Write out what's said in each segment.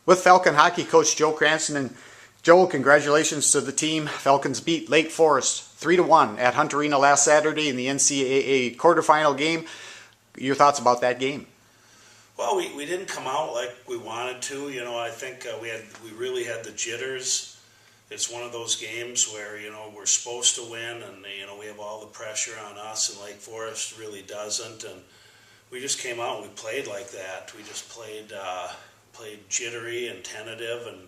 with Falcon hockey coach Joe Cranston. And Joe, congratulations to the team. Falcons beat Lake Forest 3-1 at Hunt Arena last Saturday in the NCAA quarterfinal game. Your thoughts about that game? Well, we didn't come out like we wanted to. You know, I think we really had the jitters. It's one of those games where, you know, we're supposed to win, and, you know, we have all the pressure on us, and Lake Forest really doesn't. And we just came out and we played like that. We just played jittery and tentative and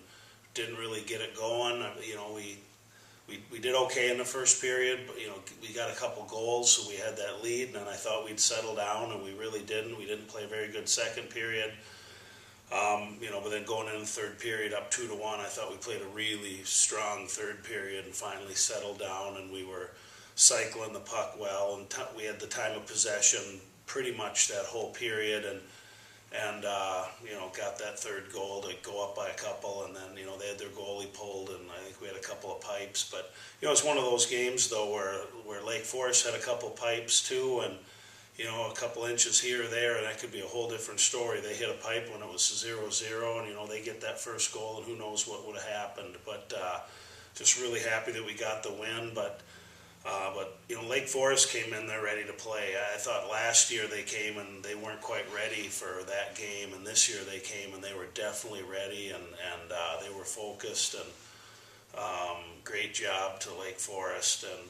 didn't really get it going. You know, we did okay in the first period, but, you know, we got a couple goals, so we had that lead, and I thought we'd settle down, and we really didn't. We didn't play a very good second period. You know, but then going into the third period up 2-1, I thought we played a really strong third period and finally settled down, and we were cycling the puck well, and we had the time of possession pretty much that whole period, and you know, got that third goal to go up by a couple, and then, you know, they had their goalie pulled, and I think we had a couple of pipes. But, you know, it's one of those games, though, where Lake Forest had a couple pipes, too, and, you know, a couple inches here or there, and that could be a whole different story. They hit a pipe when it was 0-0, and, you know, they get that first goal, and who knows what would have happened. But just really happy that we got the win. But you know, Lake Forest came in there ready to play. I thought last year they came and they weren't quite ready for that game, and this year they came and they were definitely ready, and they were focused, and great job to Lake Forest, and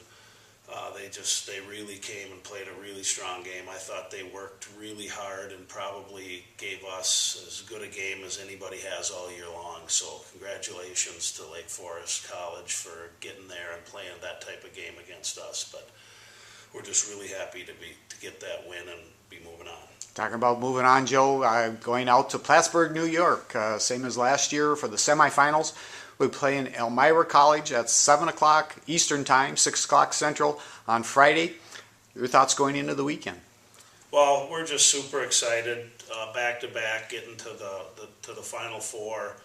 they really came and played a really strong game. I thought they worked really hard and probably gave us as good a game as anybody has all year long. So congratulations to Lake Forest College for getting there and playing that type of game against us. But we're just really happy to get that win and be moving on. Talking about moving on, Joe, going out to Plattsburgh, New York, same as last year for the semifinals. We play in Elmira College at 7 o'clock Eastern Time, 6 o'clock Central on Friday. Your thoughts going into the weekend? Well, we're just super excited, back-to-back, getting to the Final Four.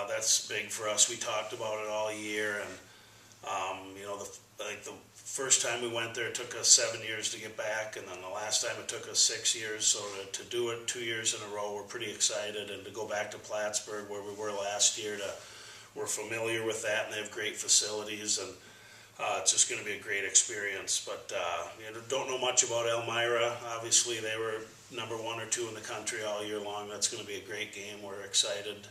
That's big for us. We talked about it all year, and you know, I think the first time we went there, it took us 7 years to get back, and then the last time it took us 6 years. So to do it 2 years in a row, we're pretty excited, and to go back to Plattsburgh where we were last year, we're familiar with that, and they have great facilities, and it's just going to be a great experience. But you know, don't know much about Elmira. Obviously, they were number 1 or 2 in the country all year long. That's going to be a great game. We're excited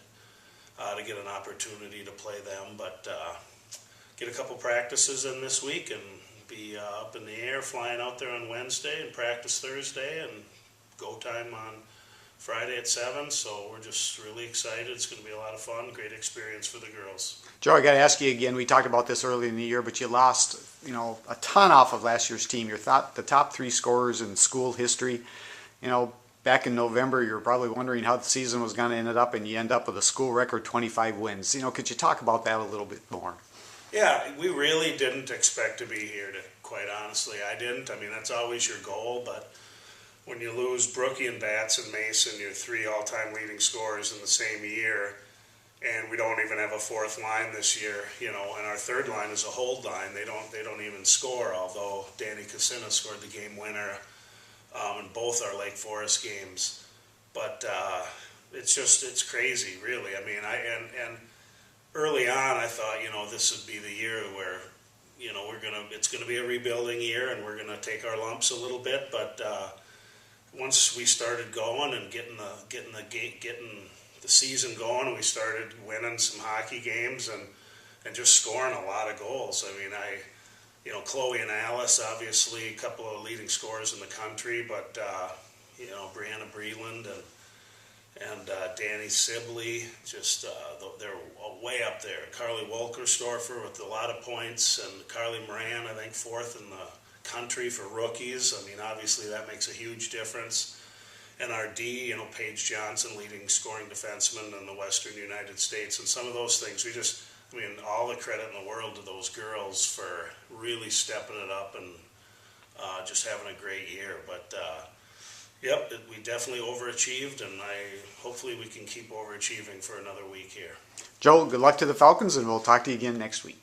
to get an opportunity to play them, but get a couple practices in this week and be up in the air, flying out there on Wednesday and practice Thursday, and go time on Friday at 7, so we're just really excited. It's going to be a lot of fun, great experience for the girls. Joe, I got to ask you again, we talked about this early in the year, but you lost, you know, a ton off of last year's team. You're the top 3 scorers in school history. You know, back in November, you were probably wondering how the season was going to end up, and you end up with a school record 25 wins. You know, could you talk about that a little bit more? Yeah, we really didn't expect to be here, quite honestly. I didn't. I mean, that's always your goal, but when you lose Brookie and Batts and Mason, your 3 all-time leading scorers in the same year, and we don't even have a 4th line this year, you know, and our 3rd line is a hold line. They don't even score, although Danny Cassina scored the game winner in both our Lake Forest games. But it's crazy, really. I mean, and early on, I thought, you know, this would be the year where, you know, it's gonna be a rebuilding year, and we're gonna take our lumps a little bit, but once we started going and getting the season going, and we started winning some hockey games and just scoring a lot of goals. I mean, you know, Chloe and Alice, obviously a couple of leading scorers in the country, but you know, Brianna Breland and Danny Sibley, just they're way up there. Carly Wolkerstorfer with a lot of points, and Carly Moran, I think 4th in the country for rookies. I mean, obviously that makes a huge difference. And our D, you know, Paige Johnson, leading scoring defenseman in the Western United States, and some of those things. I mean, all the credit in the world to those girls for really stepping it up and just having a great year. But yep, we definitely overachieved, and hopefully we can keep overachieving for another week here. Joe, good luck to the Falcons, and we'll talk to you again next week.